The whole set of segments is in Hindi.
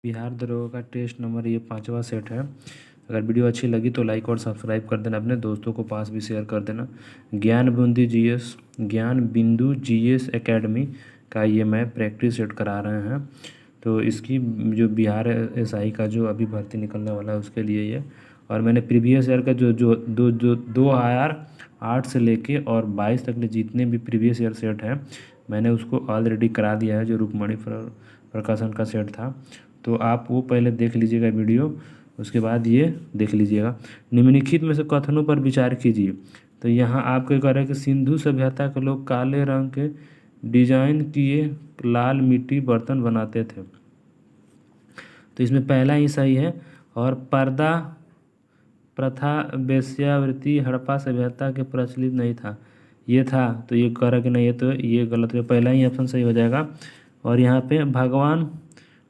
बिहार दरोगा का टेस्ट नंबर ये 5वां सेट है। अगर वीडियो अच्छी लगी तो लाइक और सब्सक्राइब कर देना, अपने दोस्तों को पास भी शेयर कर देना। ज्ञान बिंदु जीएस एकेडमी का ये मैं प्रैक्टिस सेट करा रहे हैं। तो इसकी जो बिहार एसआई का जो अभी भर्ती निकलने वाला है उसके लिए ये, और मैंने प्रीवियस ईयर का जो जो दो जो 2008 से लेके और 22 तक के जितने भी प्रीवियस ईयर सेट है मैंने उसको ऑलरेडी करा दिया है, जो रूपमणि प्रकाशन का सेट था। तो आप वो पहले देख लीजिएगा वीडियो, उसके बाद ये देख लीजिएगा। निम्नलिखित में से कथनों पर विचार कीजिए। तो यहाँ आपके कह रहे हैं कि सिंधु सभ्यता के लोग काले रंग के डिजाइन किए लाल मिट्टी बर्तन बनाते थे। तो इसमें पहला ही सही है। और पर्दा प्रथा वेश्यावृत्ति हड़प्पा सभ्यता के प्रचलित नहीं था, ये था। तो ये कह रहा कि नहीं, ये तो ये गलत है, पहला ही ऑप्शन सही हो जाएगा। और यहाँ पे भगवान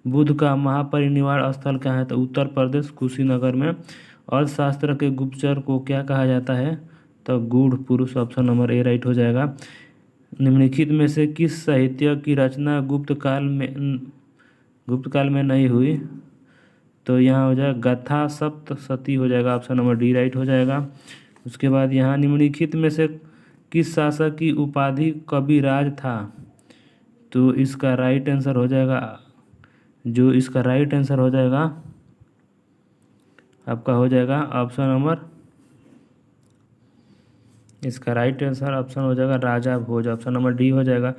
बुद्ध का महापरिनिर्वाण स्थल कहाँ है? तो उत्तर प्रदेश कुशीनगर में। अर्थशास्त्र के गुप्तचर को क्या कहा जाता है? तो गूढ़ पुरुष, ऑप्शन नंबर ए राइट हो जाएगा। निम्नलिखित में से किस साहित्य की रचना गुप्त काल में नहीं हुई? तो यहाँ हो जाएगा गाथा सप्तशती हो जाएगा, ऑप्शन नंबर डी राइट हो जाएगा। उसके बाद यहाँ निम्नलिखित में से किस शासक की उपाधि कविराज था? तो इसका राइट आंसर हो जाएगा, इसका राइट आंसर हो जाएगा आपका हो जाएगा ऑप्शन नंबर, इसका राइट आंसर ऑप्शन हो जाएगा राजा भोज, ऑप्शन नंबर डी हो जाएगा।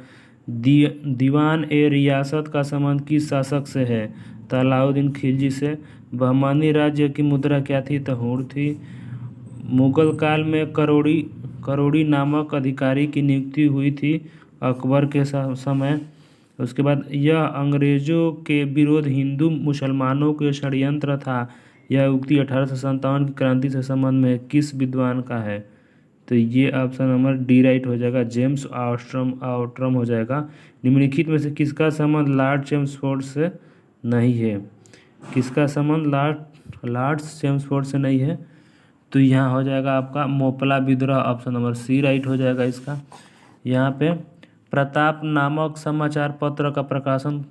दीवान ए रियासत का संबंध किस शासक से है? तो अलाउद्दीन खिलजी से। बहमानी राज्य की मुद्रा क्या थी? तो हुंड थी। मुगल काल में करोड़ी नामक अधिकारी की नियुक्ति हुई थी अकबर के समय। उसके बाद यह अंग्रेजों के विरोध हिंदू मुसलमानों के षड्यंत्र था। यह उक्ति 1857 की क्रांति से संबंध में किस विद्वान का है? तो ये ऑप्शन नंबर डी राइट हो जाएगा, जेम्स आउट्रम हो जाएगा। निम्नलिखित में से किसका संबंध लॉर्ड चेम्सफोर्ड से नहीं है? किसका संबंध लॉर्ड चेम्सफोर्ड से नहीं है? तो यहाँ हो जाएगा आपका मोपला विद्रोह, ऑप्शन नंबर सी राइट हो जाएगा इसका। यहाँ पे प्रताप नामक समाचार पत्र का प्रकाशन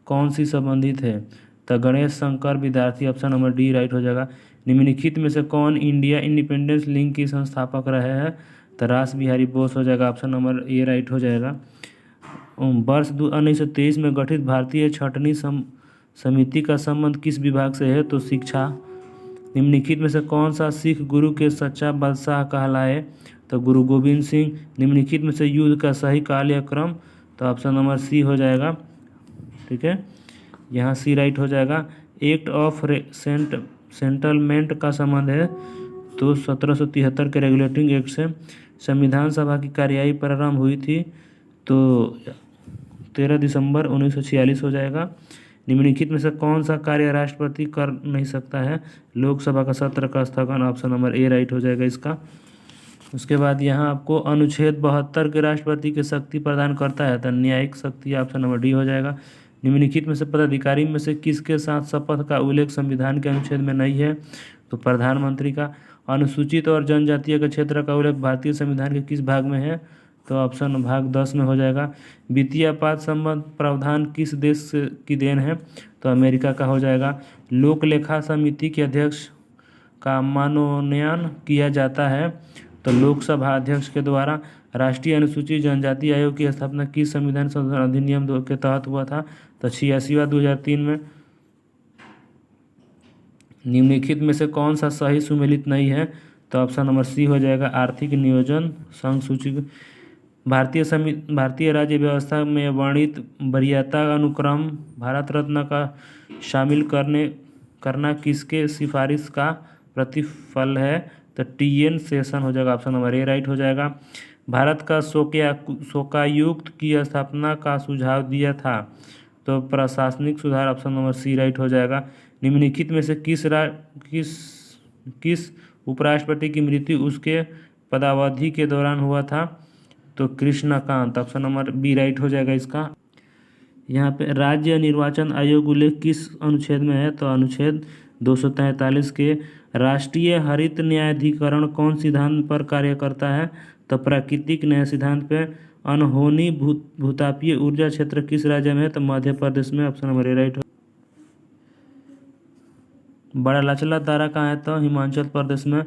कौन सी संबंधित है? तो गणेश शंकर विद्यार्थी, ऑप्शन नंबर डी राइट हो जाएगा। निम्नलिखित में से कौन इंडिया इंडिपेंडेंस लीग की संस्थापक रहे हैं? तो रास बिहारी बोस हो जाएगा, ऑप्शन नंबर ए राइट हो जाएगा। वर्ष 1923 में गठित भारतीय छटनी समिति का संबंध किस विभाग से है? तो शिक्षा। निम्नलिखित में से कौन सा सिख गुरु के सच्चा बादशाह कहलाए? तो गुरु गोविंद सिंह। निम्नलिखित में से युद्ध का सही काल या क्रम? तो ऑप्शन नंबर सी हो जाएगा, ठीक है, यहाँ सी राइट हो जाएगा। एक्ट ऑफ सेटलमेंट का संबंध है तो 1773 के रेगुलेटिंग एक्ट से। संविधान सभा की कार्यवाही प्रारंभ हुई थी तो 13 दिसंबर 1946 हो जाएगा। निम्नलिखित में से कौन सा कार्य राष्ट्रपति कर नहीं सकता है? लोकसभा का सत्र का स्थगन, ऑप्शन नंबर ए राइट हो जाएगा इसका। उसके बाद यहाँ आपको अनुच्छेद 72 के राष्ट्रपति की शक्ति प्रदान करता है तो न्यायिक शक्ति, ऑप्शन नंबर डी हो जाएगा। निम्नलिखित में से पदाधिकारी में से किसके साथ शपथ का उल्लेख संविधान के अनुच्छेद में नहीं है? तो प्रधानमंत्री का। अनुसूचित और जनजातीय के क्षेत्र का उल्लेख भारतीय संविधान के किस भाग में है? तो ऑप्शन भाग 10 में हो जाएगा। वित्तीय आपात संबंध प्रावधान किस देश की देन है? तो अमेरिका का हो जाएगा। लोक लेखा समिति के अध्यक्ष का मनोनयन किया जाता है तो लोकसभा अध्यक्ष के द्वारा। राष्ट्रीय अनुसूचित जनजाति आयोग की स्थापना किस संविधान संशोधन अधिनियम के तहत हुआ था? तो 86वां 2003 में। निम्नलिखित में से कौन सा सही सुमेलित नहीं है? तो ऑप्शन नंबर सी हो जाएगा, आर्थिक नियोजन संघ सूची। भारतीय राज्य व्यवस्था में वर्णित वरीयता अनुक्रम भारत रत्न का शामिल करना किसके सिफारिश का प्रतिफल है? तो टी.एन. शेषन हो जाएगा, ऑप्शन नंबर ए राइट हो जाएगा। भारत का शोकायुक्त की स्थापना का सुझाव दिया था तो प्रशासनिक सुधार, ऑप्शन नंबर सी राइट हो जाएगा। निम्नलिखित में से किस उपराष्ट्रपति की मृत्यु उसके पदावधि के दौरान हुआ था? तो Krishnakant, option number B right हो जाएगा इसका। यहाँ पे राज्य निर्वाचन आयोग उल्लेख किस अनुच्छेद में है? तो अनुच्छेद 243 के। राष्ट्रीय हरित न्यायाधिकरण कौन सिद्धांत पर कार्य करता है? तो प्राकृतिक न्याय सिद्धांत पे। अनहोनी भूतापीय ऊर्जा क्षेत्र किस राज्य में है? तो मध्य प्रदेश में, ऑप्शन नंबर ए राइट हो। बड़ा लचला दारा कहाँ है? तो हिमाचल प्रदेश में।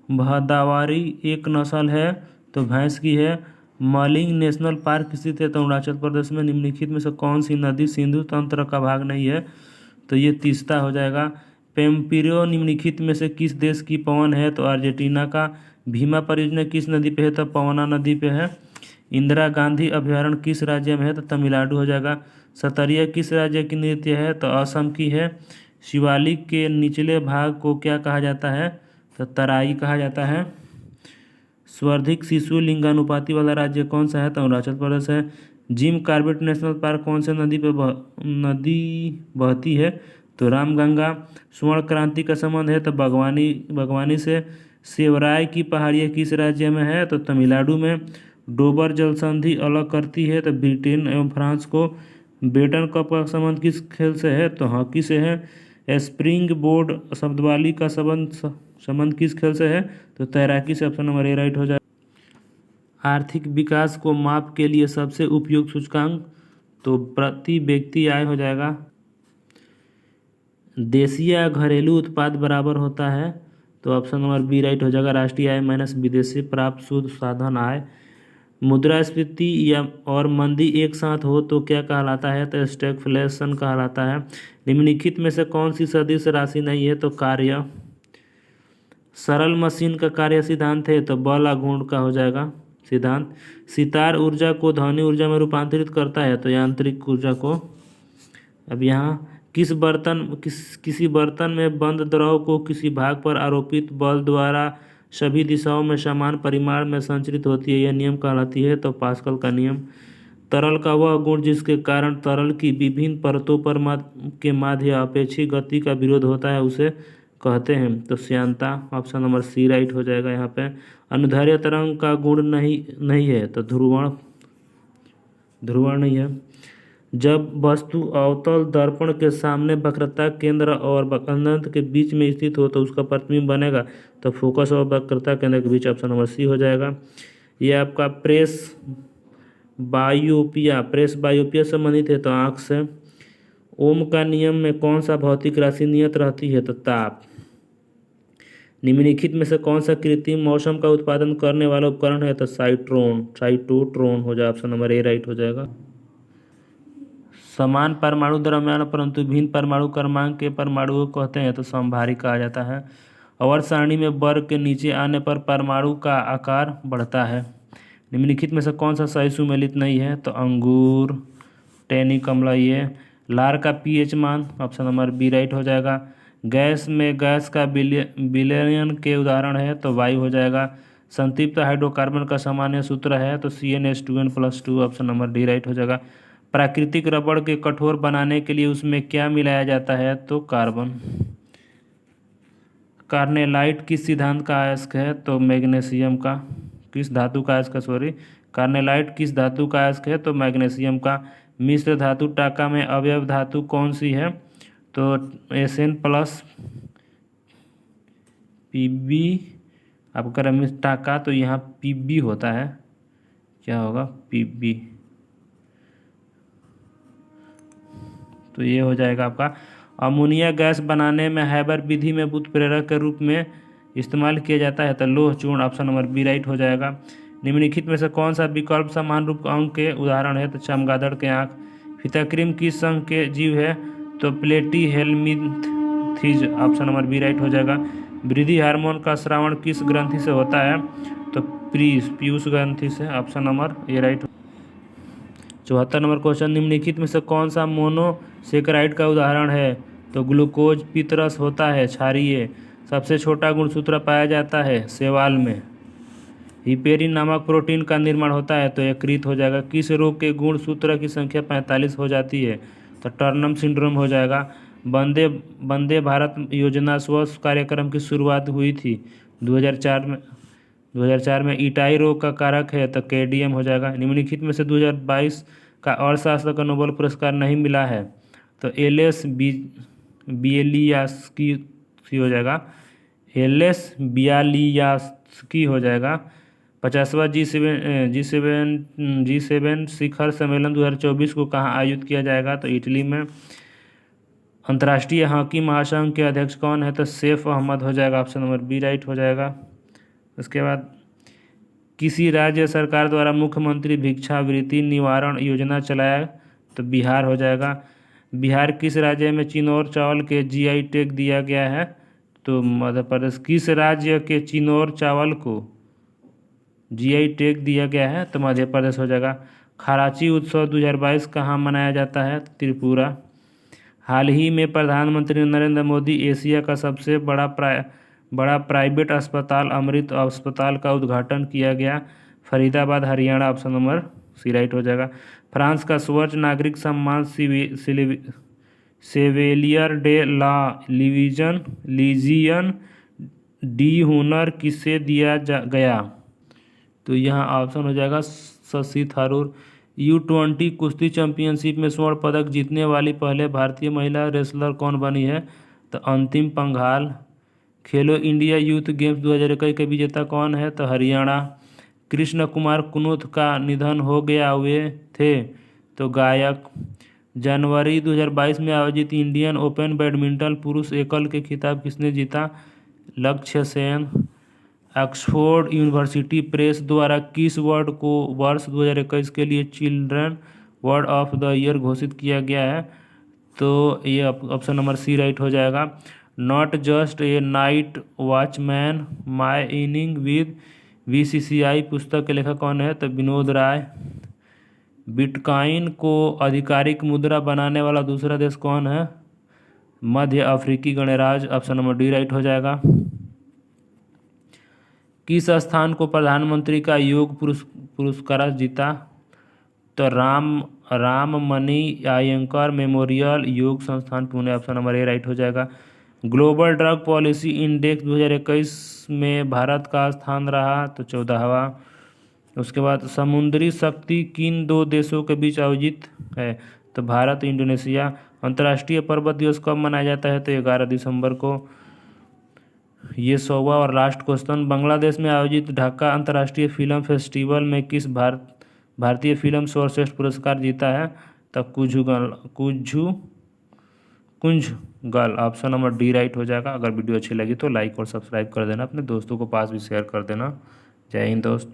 भदावारी एक नस्ल है तो भैंस की है। मलिंग नेशनल पार्क स्थित है तो अरुणाचल प्रदेश में। निम्नलिखित में से कौन सी नदी सिंधु तंत्र का भाग नहीं है? तो ये तीस्ता हो जाएगा। पेम्पिरो निम्नलिखित में से किस देश की पवन है? तो अर्जेंटीना का। भीमा परियोजना किस नदी पे है? तो पवना नदी पे है। इंदिरा गांधी अभयारण्य किस राज्य में है? तो तमिलनाडु हो जाएगा। सतरिया किस राज्य की नृत्य है? तो असम की है। शिवालिक के निचले भाग को क्या कहा जाता है? तो तराई कहा जाता है। सर्वाधिक शिशु लिंगानुपाति वाला राज्य कौन सा है? तो अरुणाचल प्रदेश है। जिम कॉर्बेट नेशनल पार्क कौन से नदी पे नदी बहती है? तो रामगंगा। स्वर्ण क्रांति का संबंध है तो बागवानी से। सेवराय की पहाड़ियाँ किस राज्य में है? तो तमिलनाडु में। डोबर जल संधि अलग करती है तो ब्रिटेन एवं फ्रांस को। बेटन कप का संबंध किस खेल से है? तो हॉकी से है। स्प्रिंग बोर्ड शब्दवाली का संबंध किस खेल से है? तो तैराकी से। ऑप्शन नंबर ए राइट हो जाए। आर्थिक विकास को माप के लिए सबसे उपयुक्त सूचकांक तो प्रति व्यक्ति आय हो जाएगा। देशी या घरेलू उत्पाद बराबर होता है तो ऑप्शन नंबर बी राइट हो जाएगा। राष्ट्रीय आय माइनस विदेशी प्राप्त शुद्ध साधन आय। मुद्रास्फीति या और मंदी एक साथ हो तो क्या कहलाता है? तो स्टैगफ्लेशन कहलाता है। निम्नलिखित में से कौन सी सदिश राशि नहीं है? तो कार्य। सरल मशीन का कार्य सिद्धांत है तो बल गुण का हो जाएगा सिद्धांत। सितार ऊर्जा को ध्वनि ऊर्जा में रूपांतरित करता है तो यांत्रिक ऊर्जा को। अब यहाँ किसी बर्तन में बंद द्रव को किसी भाग पर आरोपित बल द्वारा सभी दिशाओं में समान परिमाण में संचरित होती है, यह नियम कहलाती है तो पास्कल का नियम। तरल का वह गुण जिसके कारण तरल की विभिन्न परतों पर के माध्य अपेक्षित गति का विरोध होता है उसे कहते हैं तो श्यानता। ऑप्शन नंबर सी राइट हो जाएगा यहाँ पे। अनुदैर्ध्य तरंग का गुण नहीं है तो ध्रुवण नहीं है। जब वस्तु अवतल दर्पण के सामने वक्रता केंद्र और अनंत के बीच में स्थित हो तो उसका प्रतिबिंब बनेगा तो फोकस और वक्रता केंद्र के बीच। ऑप्शन नंबर सी हो जाएगा। ये आपका प्रेस बायोपिया संबंधित है तो आँख से। ओम का नियम में कौन सा भौतिक राशि नियत रहती है? तो ताप। निम्नलिखित में से कौन सा कृत्रिम मौसम का उत्पादन करने वाला उपकरण है? तो साइटोट्रॉन हो जाए। ऑप्शन नंबर ए राइट हो जाएगा। समान परमाणु द्रव्यमान परंतु भिन्न परमाणु क्रमांक के परमाणुओं को कहते हैं तो समभारी कहा जाता है। अवर सारणी में वर्ग के नीचे आने पर परमाणु का आकार बढ़ता है। निम्नलिखित में से कौन सा सही सुमेलित नहीं है? तो अंगूर, टेनी, कमला। ये लार का पीएच मान। ऑप्शन नंबर बी राइट हो जाएगा। गैस में गैस का विलयन के उदाहरण है तो वायु हो जाएगा। संतृप्त हाइड्रोकार्बन का सामान्य सूत्र है तो CnH2n+2। Option number D right हो जाएगा। प्राकृतिक रबड़ के कठोर बनाने के लिए उसमें क्या मिलाया जाता है? तो कार्बन। कार्नेलाइट किस सिद्धांत का अयस्क है? तो मैग्नीशियम का। किस धातु का अयस्क? कार्नेलाइट किस धातु का अयस्क है? तो मैग्नीशियम का। मिश्र धातु टाका में अवयव धातु कौन सी है? तो Sn+ Pb। आपका रमेश टाका तो यहाँ Pb होता है, क्या होगा? Pb। तो ये हो जाएगा आपका। अमोनिया गैस बनाने में हैबर विधि में उत्प्रेरक के रूप में इस्तेमाल किया जाता है तो लोह चूर्ण। ऑप्शन नंबर बी राइट हो जाएगा। निम्नलिखित में से कौन सा विकल्प समान रूप अंग के उदाहरण है? तो चमगादड़ के आँख। फिताक्रीम किस संघ के जीव है? तो प्लेटीहेल्मिंथीज। ऑप्शन नंबर बी राइट हो जाएगा। वृद्धि हार्मोन का स्रावण किस ग्रंथि से होता है? तो पीयूष ग्रंथि से। Option number A right. 74 number question, निम्नलिखित में से कौन सा मोनोसेकेराइड का उदाहरण है? तो ग्लूकोज पितरस होता है क्षारीय। सबसे छोटा गुणसूत्र पाया जाता है शैवाल में। हिपेरिन नामक प्रोटीन का निर्माण होता है तो यकृत हो जाएगा। किस रोग के गुणसूत्र की संख्या 45 हो जाती है? तो टर्नम सिंड्रोम हो जाएगा। वंदे भारत योजना स्वच्छ कार्यक्रम की शुरुआत हुई थी 2004 में। ईटाई रोग का कारक है तो केडीएम हो जाएगा। निम्नलिखित में से 2022 का अर्थशास्त्र का नोबेल पुरस्कार नहीं मिला है तो एलएस बियालियास्की हो जाएगा। हो जाएगा। 50वां G7 शिखर सम्मेलन 2024 को कहाँ आयोजित किया जाएगा? तो इटली में। अंतर्राष्ट्रीय हॉकी महासंघ के अध्यक्ष कौन है? तो सैफ अहमद हो जाएगा, ऑप्शन नंबर बी राइट हो जाएगा। उसके बाद किसी राज्य सरकार द्वारा मुख्यमंत्री भिक्षावृत्ति निवारण योजना चलाया? तो बिहार हो जाएगा। बिहार किस राज्य में चिनौर चावल के जीआई टैग दिया गया है? तो मध्य प्रदेश। किस राज्य के चिनौर चावल को जीआई टैग दिया गया है? तो मध्य प्रदेश हो जाएगा। खराची उत्सव 2022 कहाँ मनाया जाता है? त्रिपुरा। हाल ही में प्रधानमंत्री नरेंद्र मोदी एशिया का सबसे बड़ा प्राइवेट अस्पताल अमृत अस्पताल का उद्घाटन किया गया? Faridabad Haryana, option number C right हो जाएगा। फ्रांस का सर्वोच्च नागरिक सम्मान Chevalier de la Legion d'honneur किसे दिया गया? तो यहाँ ऑप्शन हो जाएगा शशि थरूर। U20 कुश्ती चैंपियनशिप में स्वर्ण पदक जीतने वाली पहले भारतीय महिला रेसलर कौन बनी है? तो अंतिम पंघाल। खेलो इंडिया यूथ गेम्स 2021 के विजेता कौन है? तो हरियाणा। कृष्ण कुमार कुनुथ का निधन हो गया, वे थे? तो गायक। जनवरी 2022 में आयोजित इंडियन ओपन बैडमिंटन पुरुष एकल के खिताब किसने जीता? लक्ष्य सेन। ऑक्सफोर्ड यूनिवर्सिटी प्रेस द्वारा किस वर्ड को वर्ष 2021 के लिए children word of the year घोषित किया गया है? तो ये ऑप्शन नंबर सी राइट हो जाएगा। Not just a night watchman my inning with VCCI पुस्तक के लेखक कौन है? तो विनोद राय। बिटकॉइन को आधिकारिक मुद्रा बनाने वाला दूसरा देश कौन है? मध्य अफ्रीकी गणराज्य, ऑप्शन नंबर डी राइट हो जाएगा। किस स्थान को प्रधानमंत्री का योग पुरस्कार जीता? तो राममणि अयंकर मेमोरियल योग संस्थान Pune, option number A right हो जाएगा। ग्लोबल ड्रग पॉलिसी इंडेक्स 2021 में भारत का स्थान रहा? तो 14वां। उसके बाद समुद्री शक्ति किन दो देशों के बीच आयोजित है? तो भारत इंडोनेशिया। अंतर्राष्ट्रीय पर्वत दिवस कब मनाया जाता है? तो 11 दिसंबर को। ये 100वां और लास्ट क्वेश्चन। बांग्लादेश में आयोजित ढाका अंतर्राष्ट्रीय फिल्म फेस्टिवल में किस भारतीय फिल्म सर्वश्रेष्ठ पुरस्कार जीता है? तो कुंजगल, ऑप्शन नंबर डी राइट हो जाएगा। अगर वीडियो अच्छी लगी तो लाइक और सब्सक्राइब कर देना, अपने दोस्तों को पास भी शेयर कर देना। जय हिंद दोस्त।